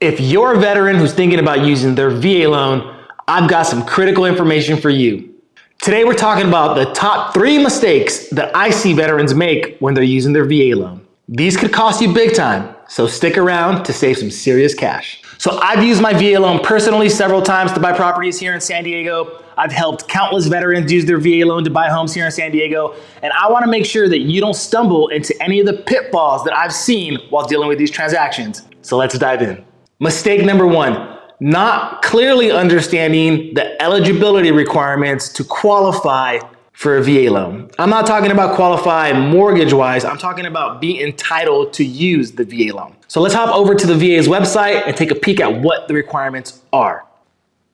If you're a veteran who's thinking about using their VA loan, I've got some critical information for you. Today we're talking about the top 3 mistakes that I see veterans make when they're using their VA loan. These could cost you big time, so stick around to save some serious cash. So I've used my VA loan personally several times to buy properties here in San Diego. I've helped countless veterans use their VA loan to buy homes here in San Diego, and I want to make sure that you don't stumble into any of the pitfalls that I've seen while dealing with these transactions. So let's dive in. Mistake number 1, not clearly understanding the eligibility requirements to qualify for a VA loan. I'm not talking about qualify mortgage-wise, I'm talking about being entitled to use the VA loan. So let's hop over to the VA's website and take a peek at what the requirements are.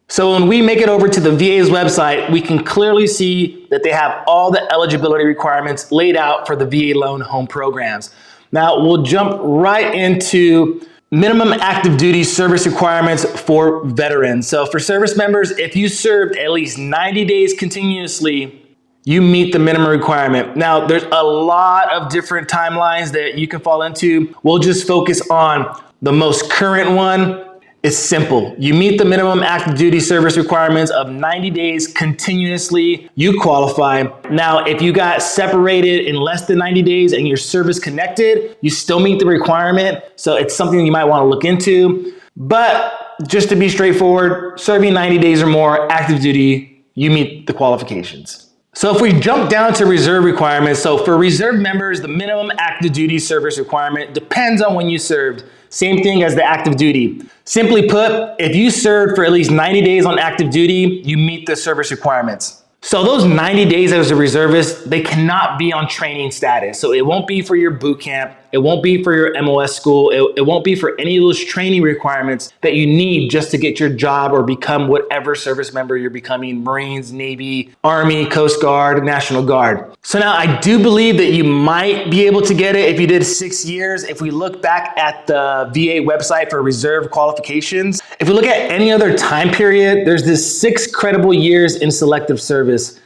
So when we make it over to the VA's website, we can clearly see that they have all the eligibility requirements laid out for the VA loan home programs. Now we'll jump right into minimum active duty service requirements for veterans. So for service members, if you served at least 90 days continuously, you meet the minimum requirement. Now, there's a lot of different timelines that you can fall into. We'll just focus on the most current one. It's simple. You meet the minimum active duty service requirements of 90 days continuously, you qualify. Now, if you got separated in less than 90 days and you're service connected, you still meet the requirement. So it's something you might want to look into. But just to be straightforward, serving 90 days or more active duty, you meet the qualifications. So if we jump down to reserve requirements, so for reserve members, the minimum active duty service requirement depends on when you served. Same thing as the active duty. Simply put, if you served for at least 90 days on active duty, you meet the service requirements. So those 90 days as a reservist, they cannot be on training status. So it won't be for your boot camp. It won't be for your MOS school. It won't be for any of those training requirements that you need just to get your job or become whatever service member you're becoming, Marines, Navy, Army, Coast Guard, National Guard. So now I do believe that you might be able to get it if you did 6 years. If we look back at the VA website for reserve qualifications, if we look at any other time period, there's this 6 credible years in selective service.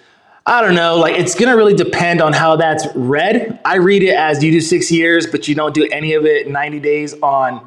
I don't know, like it's gonna really depend on how that's read. I read it as you do 6 years, but you don't do any of it 90 days on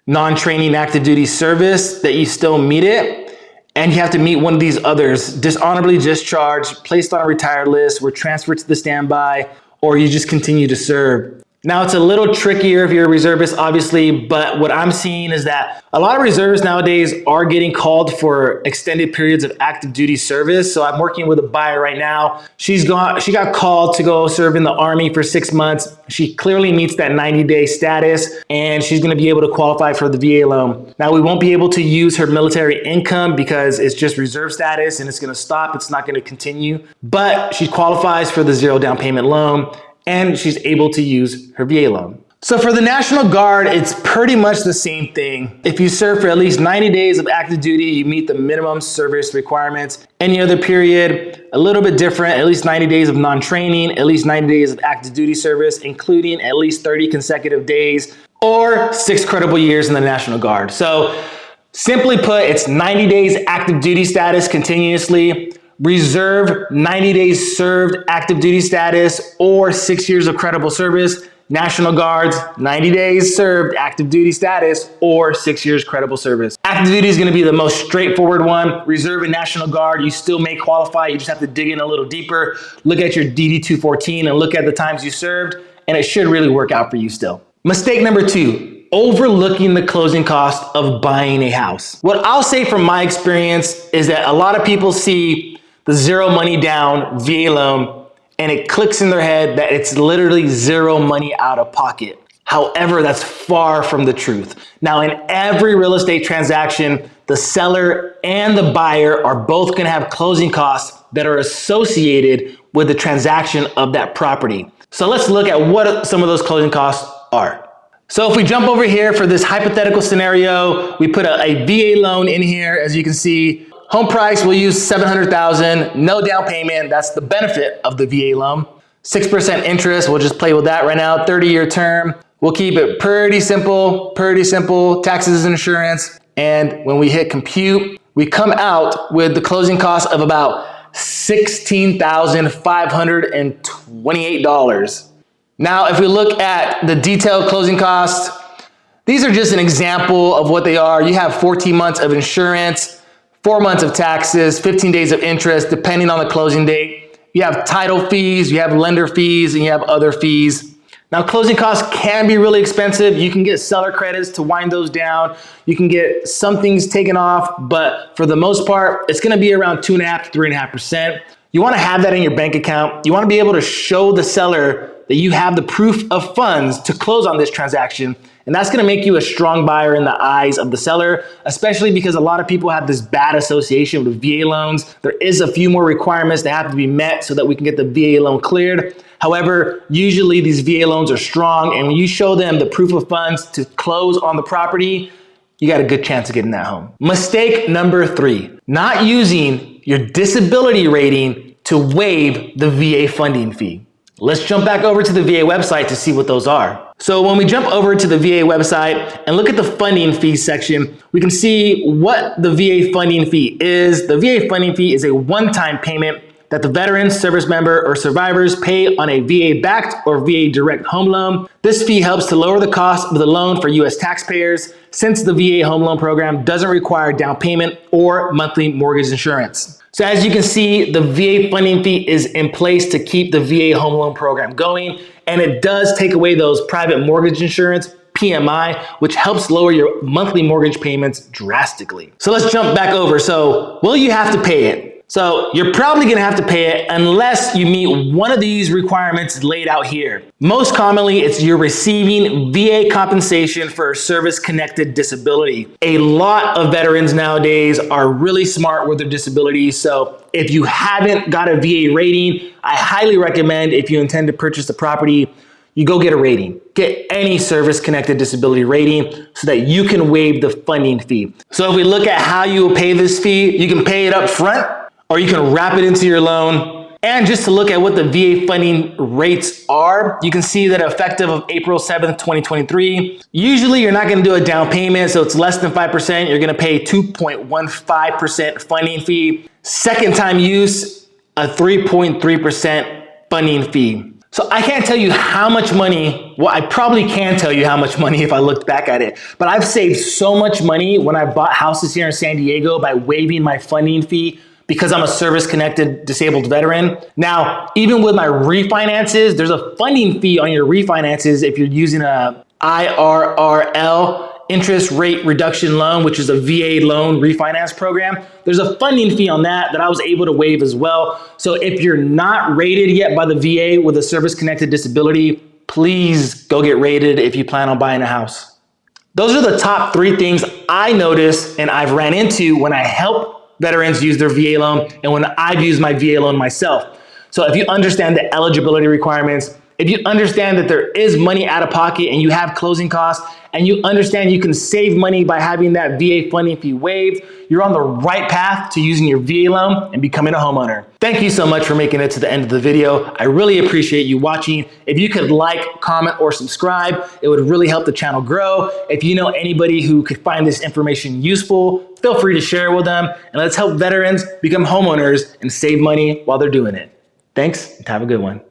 non-training active duty service, that you still meet it. And you have to meet one of these others: dishonorably discharged, placed on a retired list, were transferred to the standby, or you just continue to serve. Now it's a little trickier if you're a reservist, obviously, but what I'm seeing is that a lot of reservists nowadays are getting called for extended periods of active duty service. So I'm working with a buyer right now. She got called to go serve in the Army for 6 months. She clearly meets that 90-day status, and she's gonna be able to qualify for the VA loan. Now we won't be able to use her military income because it's just reserve status and it's gonna stop, it's not gonna continue, but she qualifies for the 0 down payment loan, and she's able to use her VA loan. So for the National Guard, it's pretty much the same thing. If you serve for at least 90 days of active duty, you meet the minimum service requirements. Any other period, a little bit different, at least 90 days of non-training, at least 90 days of active duty service, including at least 30 consecutive days, or 6 credible years in the National Guard. So simply put, it's 90 days active duty status continuously, reserve 90 days served active duty status, or 6 years of credible service. National Guards, 90 days served active duty status, or 6 years credible service. Active duty is gonna be the most straightforward one. Reserve and National Guard, you still may qualify, you just have to dig in a little deeper, look at your DD-214 and look at the times you served, and it should really work out for you still. Mistake number 2, overlooking the closing cost of buying a house. What I'll say from my experience is that a lot of people see the 0 money down VA loan, and it clicks in their head that it's literally 0 money out of pocket. However, that's far from the truth. Now, in every real estate transaction, the seller and the buyer are both gonna have closing costs that are associated with the transaction of that property. So let's look at what some of those closing costs are. So if we jump over here for this hypothetical scenario, we put a VA loan in here, as you can see. Home price, we'll use $700,000, no down payment. That's the benefit of the VA loan. 6% interest, we'll just play with that right now. 30-year term. We'll keep it pretty simple, taxes and insurance. And when we hit compute, we come out with the closing cost of about $16,528. Now, if we look at the detailed closing costs, These are just an example of what they are. You have 14 months of insurance, 4 months of taxes, 15 days of interest, depending on the closing date. You have title fees, you have lender fees, and you have other fees. Now, closing costs can be really expensive. You can get seller credits to wind those down. You can get some things taken off, but for the most part, it's gonna be around 2.5 to 3.5%. You wanna have that in your bank account. You wanna be able to show the seller that you have the proof of funds to close on this transaction. And that's gonna make you a strong buyer in the eyes of the seller, especially because a lot of people have this bad association with VA loans. There is a few more requirements that have to be met so that we can get the VA loan cleared. However, usually these VA loans are strong, and when you show them the proof of funds to close on the property, you got a good chance of getting that home. Mistake number 3, not using your disability rating to waive the VA funding fee. Let's jump back over to the VA website to see what those are. So when we jump over to the VA website and look at the funding fee section, we can see what the VA funding fee is. The VA funding fee is a one-time payment that the veteran, service member, or survivors pay on a VA-backed or VA-direct home loan. This fee helps to lower the cost of the loan for U.S. taxpayers since the VA home loan program doesn't require down payment or monthly mortgage insurance. So as you can see, the VA funding fee is in place to keep the VA home loan program going, and it does take away those private mortgage insurance, PMI, which helps lower your monthly mortgage payments drastically. So let's jump back over. So will you have to pay it? So you're probably gonna have to pay it unless you meet one of these requirements laid out here. Most commonly, it's you're receiving VA compensation for a service-connected disability. A lot of veterans nowadays are really smart with their disabilities, so if you haven't got a VA rating, I highly recommend, if you intend to purchase the property, you go get a rating. Get any service-connected disability rating so that you can waive the funding fee. So if we look at how you will pay this fee, you can pay it up front, or you can wrap it into your loan. And just to look at what the VA funding rates are, you can see that effective of April 7th, 2023, usually you're not gonna do a down payment, so it's less than 5%. You're gonna pay 2.15% funding fee. Second time use, a 3.3% funding fee. So I can't tell you how much money, well, I probably can tell you how much money if I looked back at it, but I've saved so much money when I bought houses here in San Diego by waiving my funding fee because I'm a service-connected disabled veteran. Now, even with my refinances, there's a funding fee on your refinances if you're using a IRRL, interest rate reduction loan, which is a VA loan refinance program. There's a funding fee on that I was able to waive as well. So if you're not rated yet by the VA with a service-connected disability, please go get rated if you plan on buying a house. Those are the top 3 things I noticed and I've ran into when I help veterans use their VA loan and when I've used my VA loan myself. So if you understand the eligibility requirements, if you understand that there is money out of pocket and you have closing costs, and you understand you can save money by having that VA funding fee waived, you're on the right path to using your VA loan and becoming a homeowner. Thank you so much for making it to the end of the video. I really appreciate you watching. If you could like, comment, or subscribe, it would really help the channel grow. If you know anybody who could find this information useful, feel free to share it with them, and let's help veterans become homeowners and save money while they're doing it. Thanks, and have a good one.